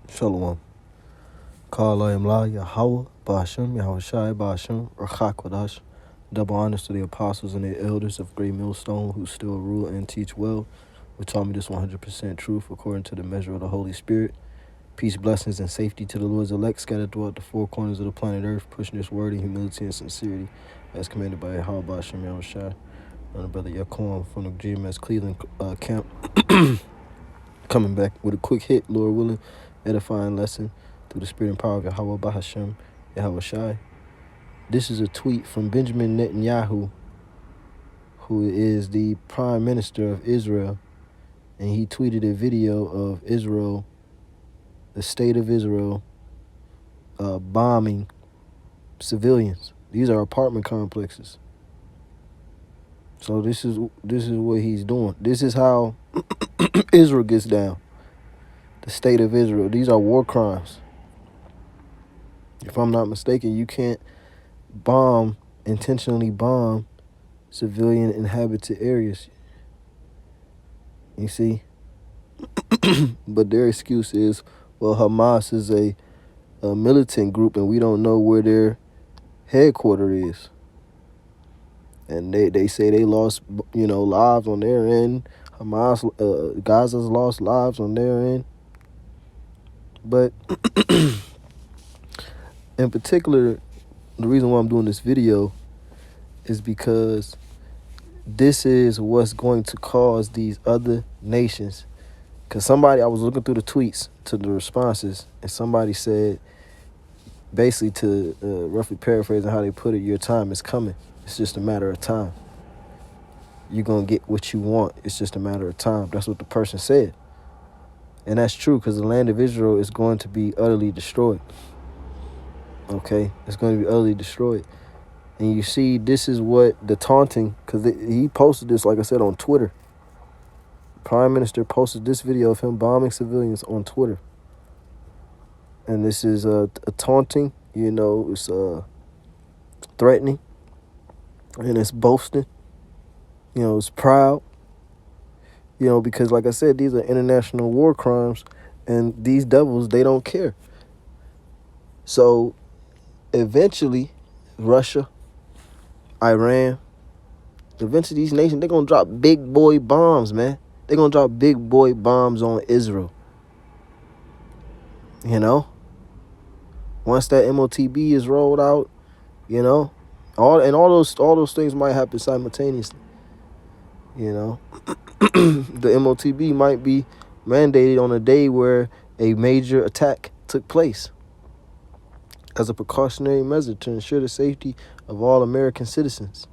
Shalom. Kala Imla Yahweh, Ba'ashem, Yahweh Shai, Ba'ashem, Rachakwadash. Double honors to the apostles and the elders of Great Millstone who still rule and teach well, who taught me this 100% truth according to the measure of the Holy Spirit. Peace, blessings, and safety to the Lord's elect scattered throughout the four corners of the planet Earth, pushing this word in humility and sincerity, as commanded by Yahweh Ba'ashem, Yahweh Shai. And the brother Yaquan from the GMS Cleveland camp, coming back with a quick hit, Lord willing, edifying lesson through the spirit and power of Yahweh Bahashem, Yahweh Shai. This is a tweet from Benjamin Netanyahu, who is the prime minister of Israel, and he tweeted a video of Israel, the state of Israel, bombing civilians. These are apartment complexes. So this is what he's doing. This is how Israel gets down. The state of Israel. These are war crimes. If I'm not mistaken, you can't intentionally bomb civilian inhabited areas. You see? But their excuse is, well, Hamas is a militant group and we don't know where their headquarters is. And they say they lost, lives on their end. Hamas, Gaza's lost lives on their end. But in particular, the reason why I'm doing this video is because this is what's going to cause these other nations. Because I was looking through the tweets to the responses, and somebody said, basically to roughly paraphrasing how they put it, your time is coming. It's just a matter of time. You're going to get what you want. It's just a matter of time. That's what the person said. And that's true, because the land of Israel is going to be utterly destroyed. Okay? It's going to be utterly destroyed. And you see, this is what the taunting, because he posted this, like I said, on Twitter. Prime Minister posted this video of him bombing civilians on Twitter. And this is a taunting, it's threatening, and it's boasting, it's proud, because like I said, these are international war crimes, and these devils, they don't care. So eventually, Russia, Iran, eventually these nations, they're going to drop big boy bombs, man. They're going to drop big boy bombs on Israel. Once that MOTB is rolled out, all those things might happen simultaneously. The MOTB might be mandated on a day where a major attack took place as a precautionary measure to ensure the safety of all American citizens.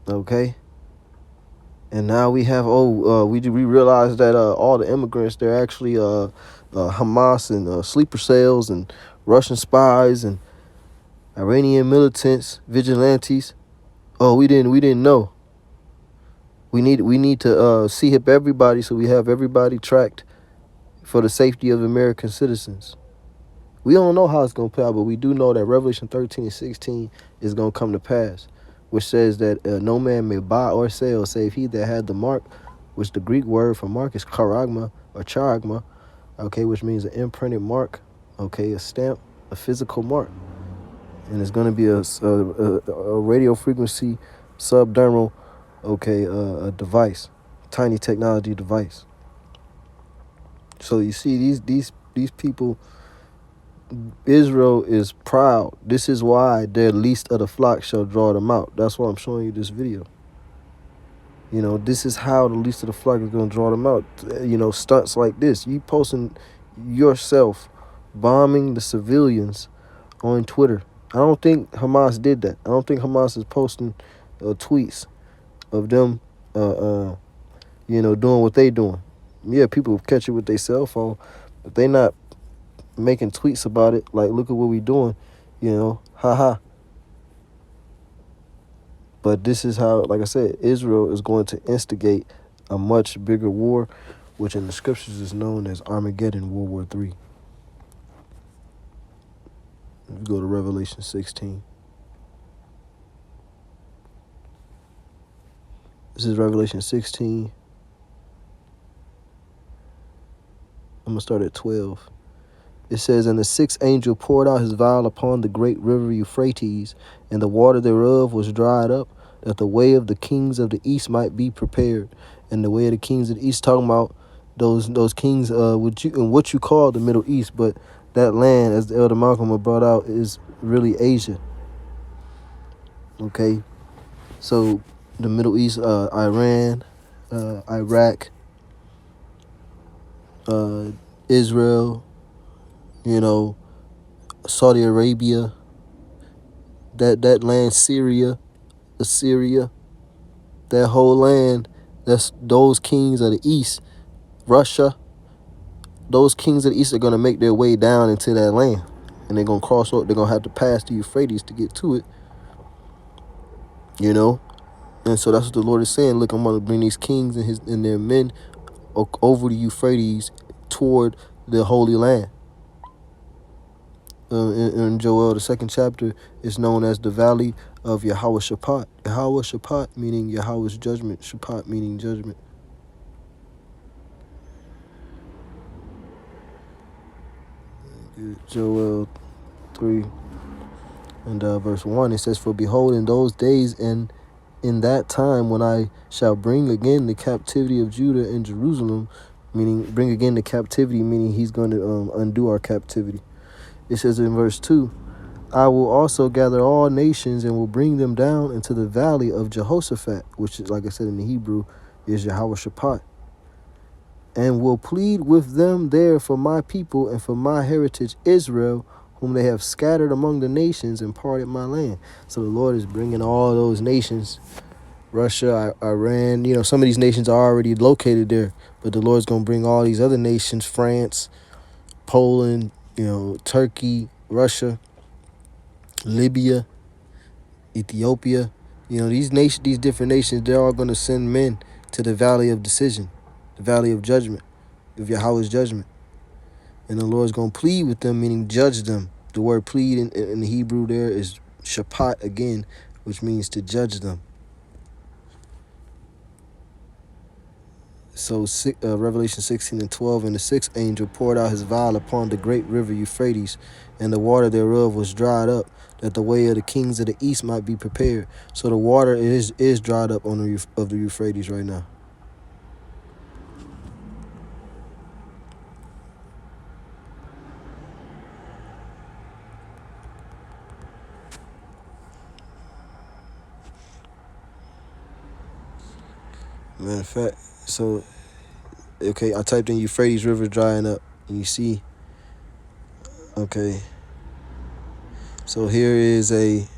Okay? And now we have, we realize that all the immigrants, they're actually Hamas and sleeper cells and Russian spies and Iranian militants, vigilantes. Oh, we didn't know. We need to see-hip everybody so we have everybody tracked for the safety of American citizens. We don't know how it's going to play out, but we do know that Revelation 13:16 is going to come to pass, which says that no man may buy or sell save he that had the mark, which the Greek word for mark is charagma or charagma, okay, which means an imprinted mark, okay, a stamp, a physical mark. And it's going to be a radio frequency subdermal, okay, a device, tiny technology device. So you see, these people, Israel is proud. This is why their least of the flock shall draw them out. That's why I'm showing you this video. This is how the least of the flock is going to draw them out. Stunts like this. You posting yourself bombing the civilians on Twitter. I don't think Hamas did that. I don't think Hamas is posting tweets of them, doing what they doing. Yeah, people catch it with their cell phone, but they not making tweets about it. Like, look at what we doing, haha. But this is how, like I said, Israel is going to instigate a much bigger war, which in the scriptures is known as Armageddon, World War III. If you go to Revelation 16. This is Revelation 16. I'm going to start at 12. It says, "And the sixth angel poured out his vial upon the great river Euphrates, and the water thereof was dried up, that the way of the kings of the east might be prepared." And the way of the kings of the east, talking about those kings, what you call the Middle East, but that land, as the Elder Malcolm had brought out, is really Asia. Okay, so the Middle East, Iran, Iraq, Israel, Saudi Arabia, that land, Syria, Assyria, that whole land, that's those kings of the east, Russia, those kings of the east are going to make their way down into that land. And they're going to cross over, they're going to have to pass the Euphrates to get to it, And so that's what the Lord is saying. Look, I'm going to bring these kings and their men over the Euphrates toward the Holy Land. In Joel, the 2nd chapter, is known as the Valley of Yahweh Shaphat. Yahweh Shaphat meaning Yahweh's judgment. Shaphat meaning judgment. Joel 3 and verse 1, it says, "For behold, in those days and in that time when I shall bring again the captivity of Judah and Jerusalem," meaning bring again the captivity, meaning he's going to undo our captivity. It says in verse 2, "I will also gather all nations and will bring them down into the valley of Jehoshaphat," which is, like I said in the Hebrew, is Yahweh Shaphat, "and will plead with them there for my people and for my heritage Israel, whom they have scattered among the nations and parted my land." So the Lord is bringing all those nations, Russia, Iran, some of these nations are already located there, but the Lord's going to bring all these other nations, France, Poland, Turkey, Russia, Libya, Ethiopia, these different nations, they're all going to send men to the valley of decision, the valley of judgment, of Yahweh's judgment. And the Lord's going to plead with them, meaning judge them. The word plead in the Hebrew there is shaphat again, which means to judge them. So Revelation 16 and 12, "And the sixth angel poured out his vial upon the great river Euphrates, and the water thereof was dried up, that the way of the kings of the east might be prepared." So the water is dried up of the Euphrates right now. Matter of fact, so okay, I typed in Euphrates River drying up, and you see, okay. So here is I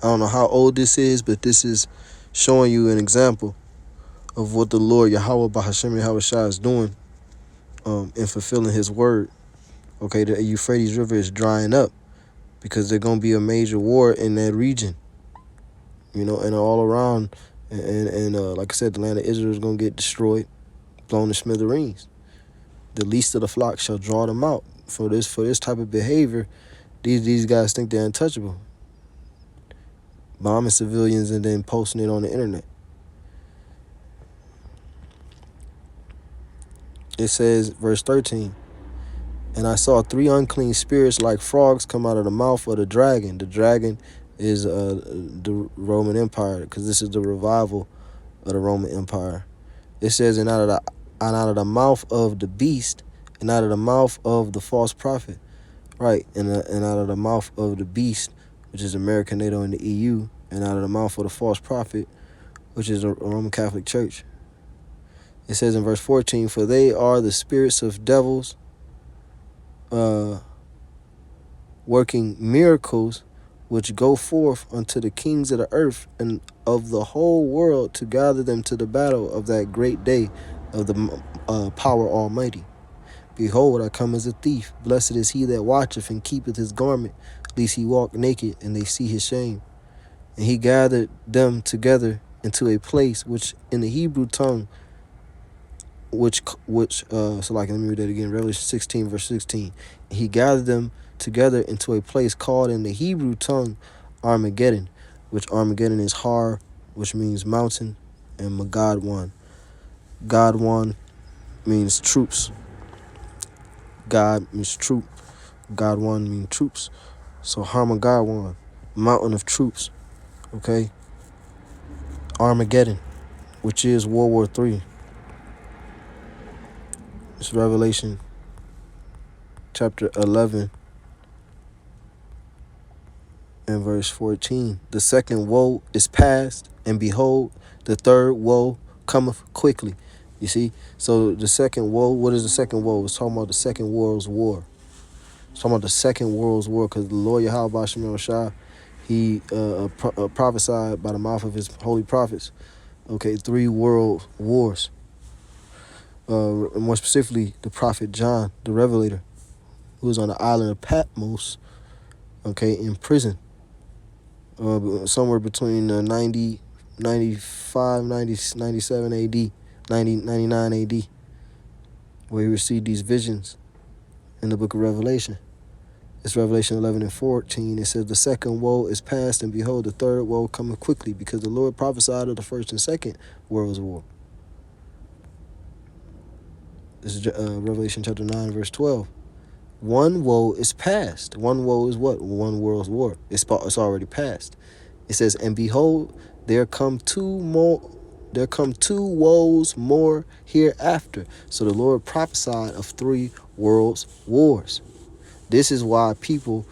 don't know how old this is, but this is showing you an example of what the Lord Yahweh Bahashem Yahweh Shah is doing in fulfilling his word. Okay, the Euphrates River is drying up because there's going to be a major war in that region, and all around. And like I said, the land of Israel is going to get destroyed, blown to smithereens. The least of the flock shall draw them out. For this type of behavior, these guys think they're untouchable, bombing civilians and then posting it on the internet. It says, verse 13, "And I saw 3 unclean spirits like frogs come out of the mouth of the dragon." The dragon is the Roman Empire, because this is the revival of the Roman Empire. It says, "And out of the mouth of the beast, and out of the mouth of the false prophet." Right, and out of the mouth of the beast, which is American, NATO, and the EU, and out of the mouth of the false prophet, which is a Roman Catholic Church. It says in verse 14, "For they are the spirits of devils, working miracles, which go forth unto the kings of the earth and of the whole world, to gather them to the battle of that great day of the power almighty. Behold, I come as a thief. Blessed is he that watcheth and keepeth his garment, lest he walk naked and they see his shame. And he gathered them together into a place which in the Hebrew tongue, so like, let me read that again. Revelation 16 verse 16. He gathered them together into a place called in the Hebrew tongue Armageddon, which Armageddon is Har, which means mountain, and Magadwan. Godwan means troops. God means troop. God one means troops. So Harmageddon, mountain of troops. Okay. Armageddon, which is World War III. It's Revelation chapter 11 and verse 14. The second woe is past, and behold, the third woe cometh quickly. You see? So the second woe, what is the second woe? It's talking about the Second World's War. It's talking about the Second World's War, because the Lord Yahweh Shem Shah, he prophesied by the mouth of his holy prophets, okay, 3 world wars. More specifically, the prophet John, the Revelator, who was on the island of Patmos, okay, in prison, somewhere between 90, 95, 90, 97 AD, 90, 99 AD, where he received these visions in the book of Revelation. It's Revelation 11 and 14. It says, the second woe is past, and behold, the third woe cometh quickly, because the Lord prophesied of the first and second world's war. This is Revelation chapter 9, verse 12. One woe is past. One woe is what? One world's war. It's already past. It says, and behold, there come two woes more hereafter. So the Lord prophesied of 3 world's wars. This is why people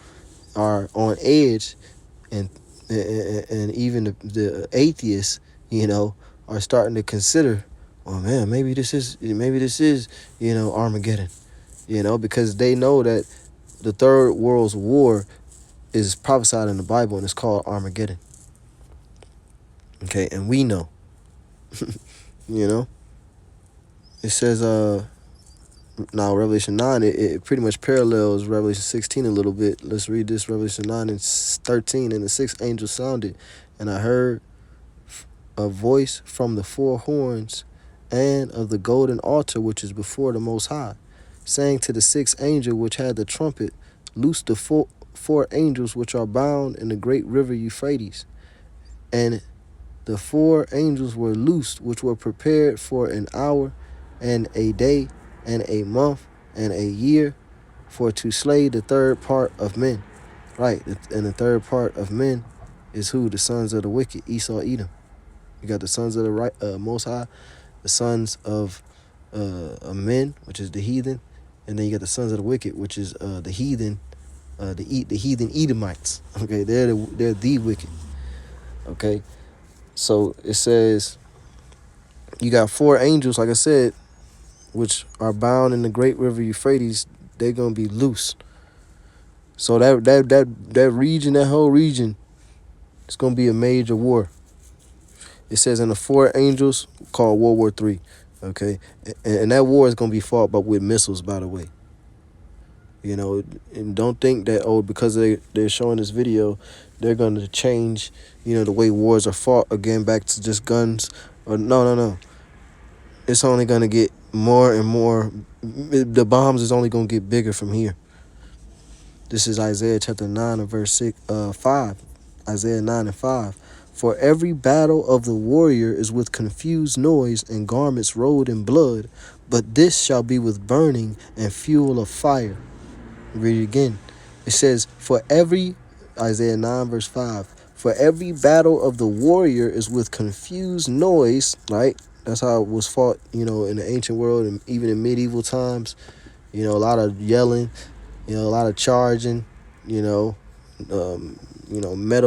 are on edge, and even the atheists, are starting to consider, oh man, maybe this is, Armageddon, because they know that the third world's war is prophesied in the Bible, and it's called Armageddon. Okay, and we know, it says, now Revelation 9, it pretty much parallels Revelation 16 a little bit. Let's read this, Revelation 9 and 13. And the 6th angel sounded, and I heard a voice from the 4 horns and of the golden altar which is before the Most High, saying to the 6th angel which had the trumpet, loose the four angels which are bound in the great river Euphrates. And the 4 angels were loosed, which were prepared for an hour and a day and a month and a year, for to slay the third part of men. Right, and the third part of men is who? The sons of the wicked, Esau, Edom. You got the sons of the Most High, the sons of men, which is the heathen, and then you got the sons of the wicked, which is the heathen, the heathen Edomites. Okay, they're the wicked. Okay, so it says you got 4 angels, like I said, which are bound in the great river Euphrates. They're gonna be loose. So that region, that whole region, it's gonna be a major war. It says in the 4 angels called World War III. Okay, and that war is gonna be fought with missiles, by the way. And don't think that because they're showing this video, they're gonna change the way wars are fought again back to just guns. Or no. It's only gonna get more and more. The bombs is only gonna get bigger from here. This is Isaiah chapter 9 and verse 5. Isaiah 9 and 5. For every battle of the warrior is with confused noise and garments rolled in blood, but this shall be with burning and fuel of fire. Read it again. It says, Isaiah 9 verse 5, for every battle of the warrior is with confused noise, right? That's how it was fought, in the ancient world and even in medieval times. A lot of yelling, a lot of charging, metal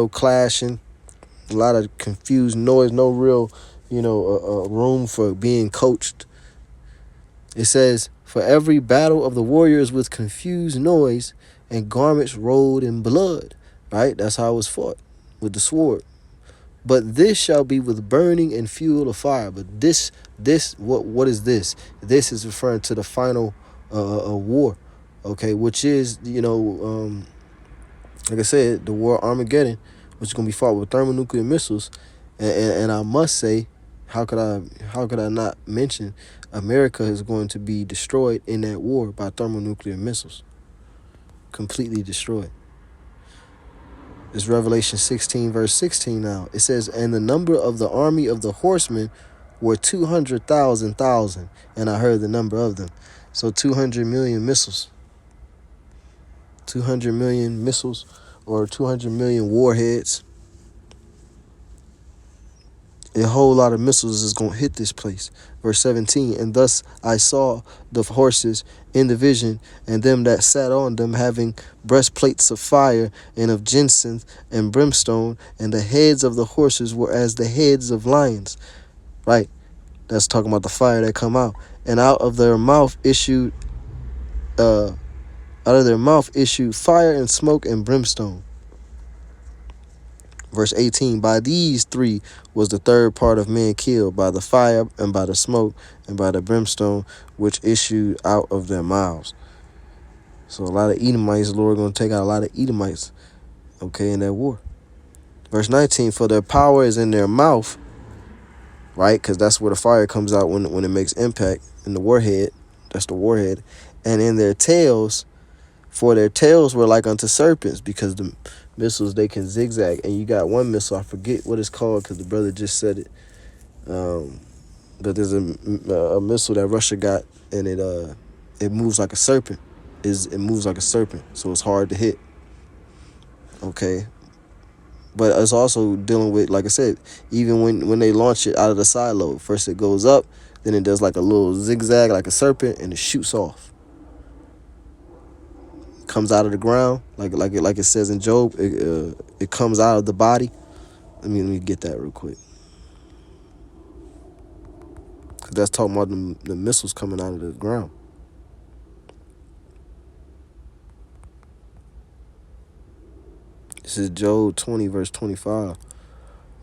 clashing, a lot of confused noise, no real, room for being coached. It says, for every battle of the warriors with confused noise and garments rolled in blood, right? That's how it was fought, with the sword. But this shall be with burning and fuel of fire. But what is this? This is referring to the final war, okay, which is, like I said, the war Armageddon, which is going to be fought with thermonuclear missiles. And I must say, how could I not mention America is going to be destroyed in that war by thermonuclear missiles. Completely destroyed. It's Revelation 16 verse 16 now. It says, and the number of the army of the horsemen were 200,000, and I heard the number of them. So 200 million missiles. 200 million missiles or 200 million warheads. A whole lot of missiles is going to hit this place. Verse 17, and thus I saw the horses in the vision, and them that sat on them having breastplates of fire and of ginseng and brimstone, and the heads of the horses were as the heads of lions. Right, that's talking about the fire that come out. And out of their mouth issued fire and smoke and brimstone. Verse 18, by these three was the third part of men killed, by the fire and by the smoke and by the brimstone which issued out of their mouths. So a lot of Edomites, the Lord going to take out a lot of Edomites, okay, in that war. Verse 19, for their power is in their mouth, right, because that's where the fire comes out when it makes impact, in the warhead, that's the warhead, and in their tails, for their tails were like unto serpents, because the missiles, they can zigzag. And you got one missile, I forget what it's called because the brother just said it. But there's a missile that Russia got, and it moves like a serpent. It moves like a serpent, so it's hard to hit. Okay. But it's also dealing with, like I said, even when they launch it out of the silo, first it goes up, then it does like a little zigzag like a serpent, and it shoots off. Comes out of the ground, like it says in Job. It comes out of the body. Let me get that real quick, because that's talking about the missiles coming out of the ground. This is Job 20 verse 25.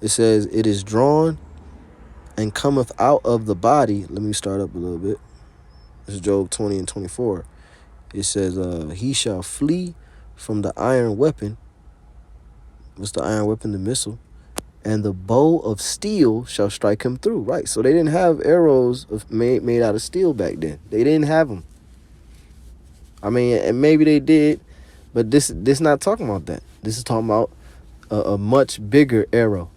It says, it is drawn and cometh out of the body. Let me start up a little bit. This is Job 20 and 24. It says, he shall flee from the iron weapon. What's the iron weapon? The missile. And the bow of steel shall strike him through. Right. So they didn't have arrows made out of steel back then. They didn't have them. I mean, and maybe they did, but this not talking about that. This is talking about a much bigger arrow.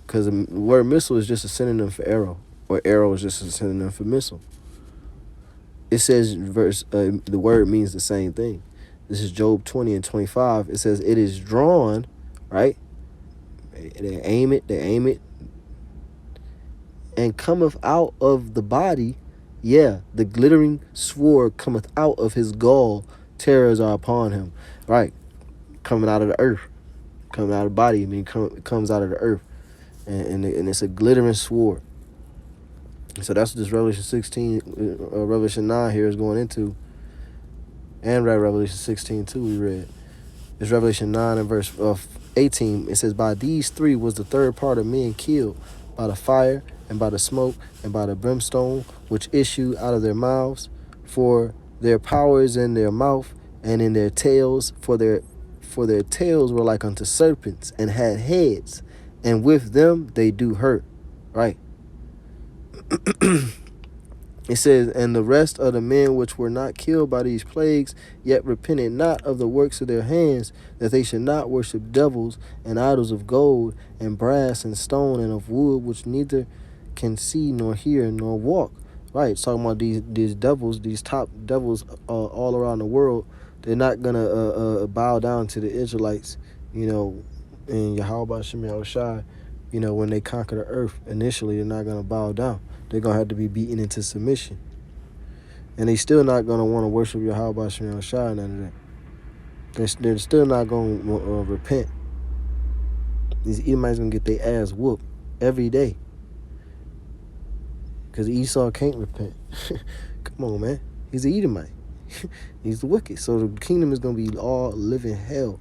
Because the word missile is just a synonym for arrow. Or arrow is just a synonym for missile. It says, the word means the same thing. This is Job 20 and 25. It says, it is drawn, right? They aim it, and cometh out of the body. Yeah, the glittering sword cometh out of his gall. Terrors are upon him. Right, coming out of the earth. Coming out of the body, I mean, it comes out of the earth. And it's a glittering sword. So that's what this Revelation 16, Revelation 9 here is going into. And Revelation 16 too, we read. It's Revelation 9 and verse 18. It says, by these three was the third part of men killed, by the fire and by the smoke and by the brimstone which issue out of their mouths. For their power is in their mouth and in their tails, for their tails were like unto serpents and had heads, and with them they do hurt. Right. It says, and the rest of the men which were not killed by these plagues, yet repented not of the works of their hands, that they should not worship devils and idols of gold and brass and stone and of wood, which neither can see nor hear nor walk. Right, it's talking about these devils, these top devils all around the world. They're not going to bow down to the Israelites, in Yahweh Shem Yahushai, when they conquer the earth. Initially, they're not going to bow down. They're going to have to be beaten into submission. And they still not going to want to worship Yahweh Shem Yahushai, none of that. They're still not going to repent. These Edomites going to get their ass whooped every day. Because Esau can't repent. Come on, man. He's an Edomite. He's the wicked. So the kingdom is going to be all living hell.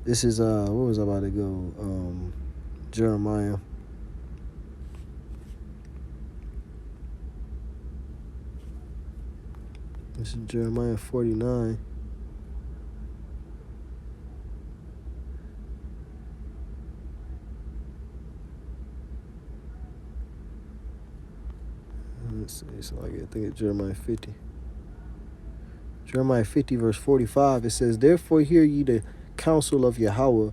This is, where was I about to go? Jeremiah. This is Jeremiah 49. Let's see. So I think it's Jeremiah 50. Jeremiah 50 verse 45. It says, therefore hear ye the counsel of Yahweh,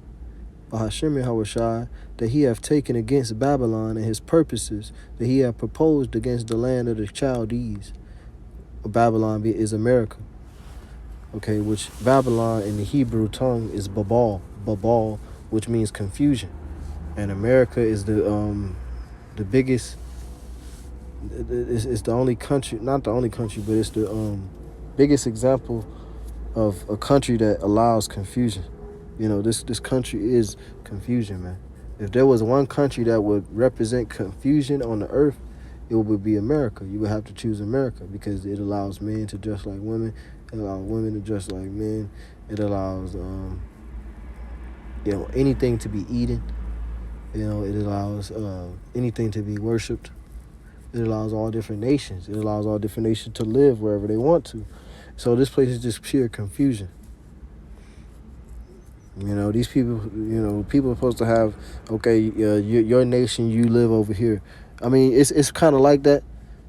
Hashem Yahushai, that he hath taken against Babylon, and his purposes that he hath proposed against the land of the Chaldees. Babylon is America. okay, which Babylon in the Hebrew tongue is Babal, which means confusion. And America is the biggest. It's the only country, not the only country, but it's the biggest example of a country that allows confusion. You know, this country is confusion, man. If there was one country that would represent confusion on the earth, it would be America. You would have to choose America because it allows men to dress like women, it allows women to dress like men, it allows anything to be eaten. You know, it allows anything to be worshipped. It allows all different nations. It allows all different nations to live wherever they want to. So this place is just pure confusion. You know, these people, people are supposed to have, okay, your nation, you live over here. I mean, it's kind of like that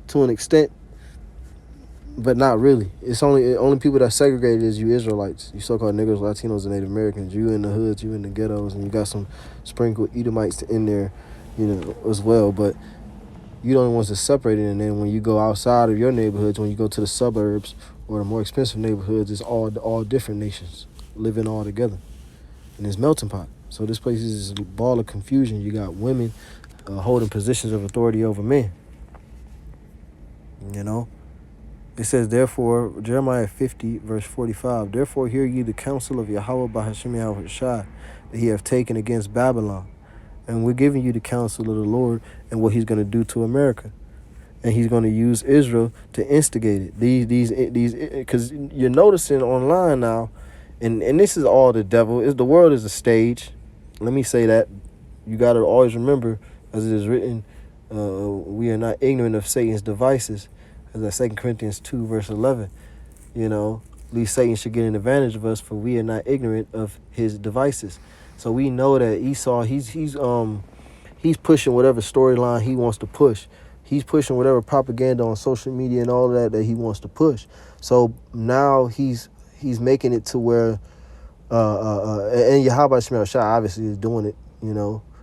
to an extent, but not really. It's only people that segregated is you Israelites, you so-called Negroes, Latinos, and Native Americans. You in the hoods, you in the ghettos, and you got some sprinkled Edomites in there, as well. But you don't want to separate it. And then when you go outside of your neighborhoods, when you go to the suburbs or the more expensive neighborhoods, it's all different nations living all together in this melting pot. So this place is a ball of confusion. You got women holding positions of authority over men. You know, it says, therefore, Jeremiah 50, verse 45, therefore hear ye the counsel of Yahweh Bahashim Yahushua that he have taken against Babylon. And we're giving you the counsel of the Lord and what he's going to do to America. And he's going to use Israel to instigate it. These, because you're noticing online now, and this is all the devil. The world is a stage. Let me say that. You got to always remember, as it is written, we are not ignorant of Satan's devices. As that 2 Corinthians 2, verse 11. At least Satan should get an advantage of us, for we are not ignorant of his devices. So we know that Esau, he's pushing whatever storyline he wants to push. He's pushing whatever propaganda on social media and all of that he wants to push. So now he's making it to where and Yahweh Shemel Shah obviously is doing it,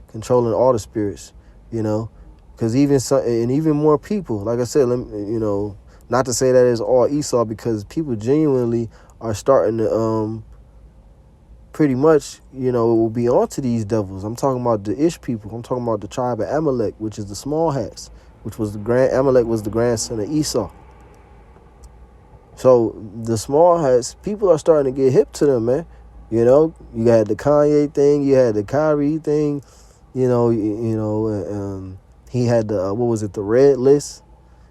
controlling all the spirits, because even more people, like I said, not to say that it's all Esau, because people genuinely are starting to pretty much, will be onto these devils. I'm talking about the Ish people. I'm talking about the tribe of Amalek, which is the small hats, Amalek was the grandson of Esau. So the small hats, people are starting to get hip to them, man. You had the Kanye thing, you had the Kyrie thing, he had the the red list.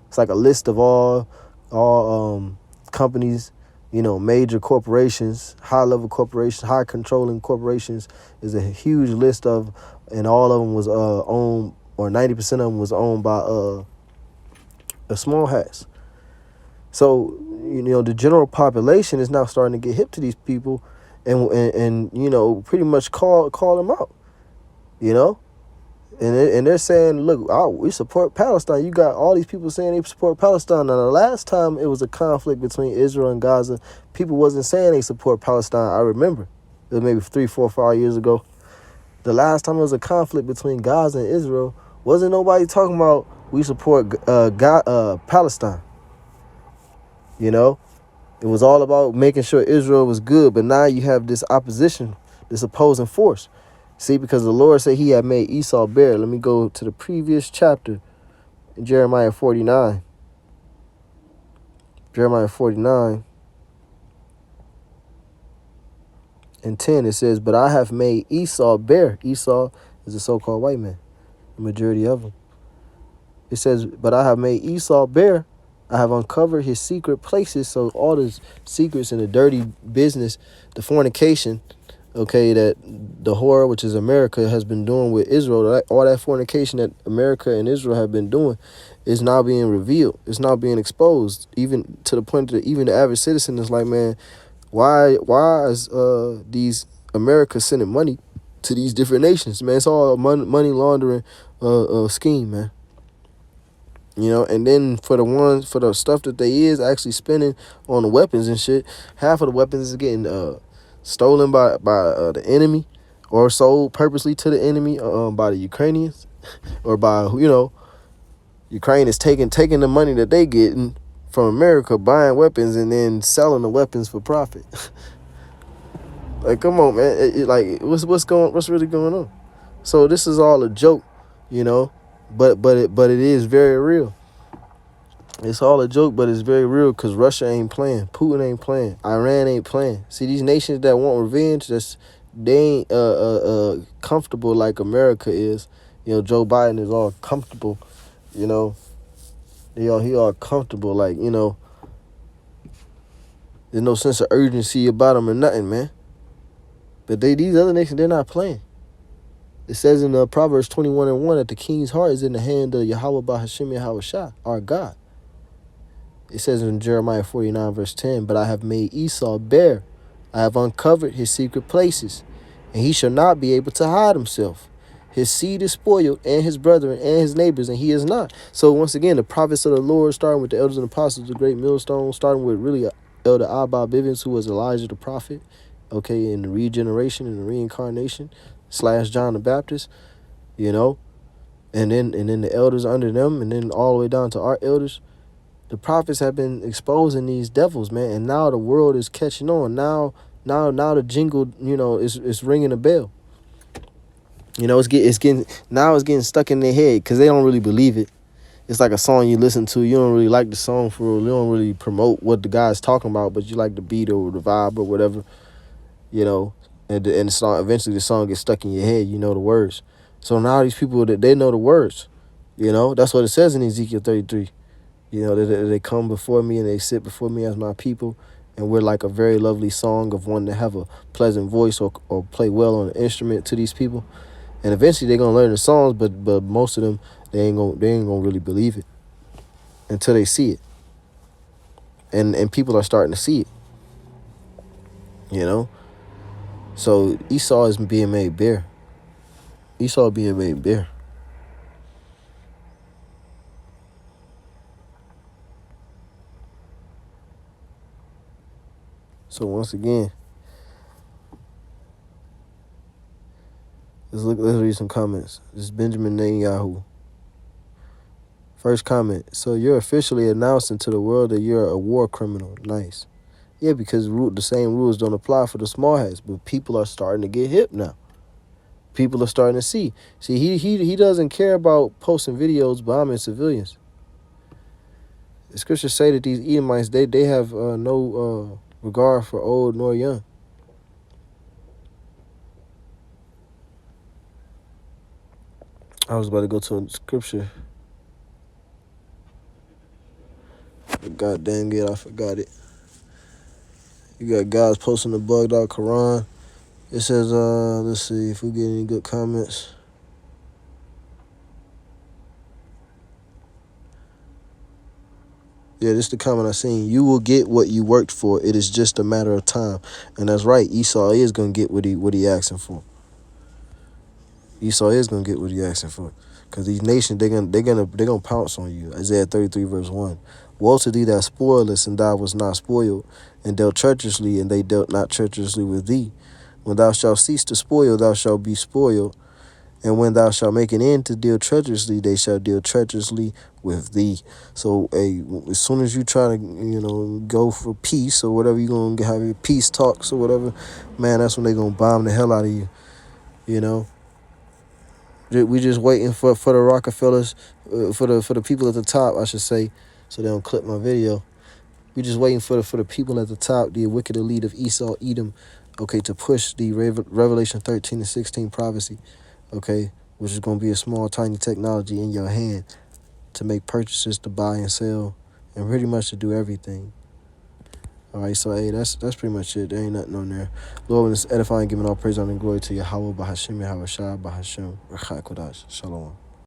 It's like a list of all companies, major corporations, high-level corporations, high-controlling corporations. Is a huge list of, and all of them was owned, or 90% of them was owned by the small hats. So, the general population is now starting to get hip to these people and pretty much call them out, And they're saying, look, we support Palestine. You got all these people saying they support Palestine. Now, the last time it was a conflict between Israel and Gaza, people wasn't saying they support Palestine. I remember. It was maybe 3, 4, 5 years ago. The last time it was a conflict between Gaza and Israel, wasn't nobody talking about we support Palestine. It was all about making sure Israel was good. But now you have this opposition, this opposing force. See, because the Lord said he had made Esau bare. Let me go to the previous chapter in Jeremiah 49. Jeremiah 49 and 10, it says, but I have made Esau bare. Esau is a so-called white man, the majority of them. It says, but I have made Esau bare. I have uncovered his secret places. So all the secrets and the dirty business, the fornication, that the horror, which is America, has been doing with Israel, all that fornication that America and Israel have been doing is now being revealed. It's now being exposed, even to the point that even the average citizen is like, man, why is these America sending money to these different nations? Man, it's all a money laundering scheme, man. And then for the stuff that they is actually spending on the weapons and shit, half of the weapons is getting stolen by the enemy, or sold purposely to the enemy by the Ukrainians, or by Ukraine is taking the money that they getting from America buying weapons and then selling the weapons for profit. Like, come on, man. Like, what's really going on? So this is all a joke, you know, but it is very real. It's all a joke, but it's very real because Russia ain't playing, Putin ain't playing, Iran ain't playing. See, these nations that want revenge, they ain't comfortable like America is. You know, Joe Biden is all comfortable. You know, he all comfortable. Like, you know, there's no sense of urgency about him or nothing, man. But these other nations, they're not playing. It says in Proverbs 21:1 that the king's heart is in the hand of Yahweh Bahashim Yahweh Shah, our God. It says in Jeremiah 49 verse 10, but I have made Esau bare. I have uncovered his secret places, and he shall not be able to hide himself. His seed is spoiled, and his brethren, and his neighbors, and he is not. So once again, the prophets of the Lord, starting with the elders and apostles, the great millstone, starting with really Elder Abba Bivens, who was Elijah the prophet, okay, in the regeneration and the reincarnation, / John the Baptist, you know, and then the elders under them, and then all the way down to our elders. The prophets have been exposing these devils, man, and now the world is catching on. Now the jingle, you know, is ringing a bell. You know, it's getting stuck in their head because they don't really believe it. It's like a song you listen to. You don't really like the song for real. You don't really promote what the guy's talking about, but you like the beat or the vibe or whatever, you know. And the song, eventually the song gets stuck in your head. You know the words. So now these people, they know the words. You know, that's what it says in Ezekiel 33. You know, they come before me and they sit before me as my people. And we're like a very lovely song of one to have a pleasant voice or play well on an instrument to these people. And eventually they're going to learn the songs, but most of them, they ain't gonna really believe it until they see it. And people are starting to see it. You know? So Esau is being made bare. Esau being made bare. So once again, let's read some comments. This is Benjamin Netanyahu. First comment. So you're officially announcing to the world that you're a war criminal. Nice. Yeah, because the same rules don't apply for the small hats, but people are starting to get hip now. People are starting to see. See, he doesn't care about posting videos bombing civilians. The scriptures say that these Edomites, they have no regard for old nor young. I was about to go to a scripture. God dang it, I forgot it. You got guys posting the bugged out Quran. It says, let's see if we get any good comments. Yeah, this is the comment I seen. You will get what you worked for. It is just a matter of time. And that's right. Esau is gonna get what he asking for. Esau is gonna get what he asking for. Cause these nations, they're gonna pounce on you. Isaiah 33 verse 1. Woe to thee that spoilest, and thou was not spoiled, and dealt treacherously, and they dealt not treacherously with thee. When thou shalt cease to spoil, thou shalt be spoiled. And when thou shalt make an end to deal treacherously, they shall deal treacherously with thee. So, as soon as you try to, go for peace or whatever, you're going to have your peace talks or whatever, man, that's when they're going to bomb the hell out of you, you know. We just waiting for the Rockefellers, for the people at the top, I should say, so they don't clip my video. We just waiting for the people at the top, the wicked elite of Esau, Edom, okay, to push the Revelation 13 and 16 prophecy. Okay, which is going to be a small, tiny technology in your hand to make purchases, to buy and sell, and pretty much to do everything. All right, so, hey, that's pretty much it. There ain't nothing on there. Lord, when it's edifying, giving all praise, honor, and glory to Yahweh, Bahashim, Yahweh Shah, Bahashim, Rachai Kodash. Shalom.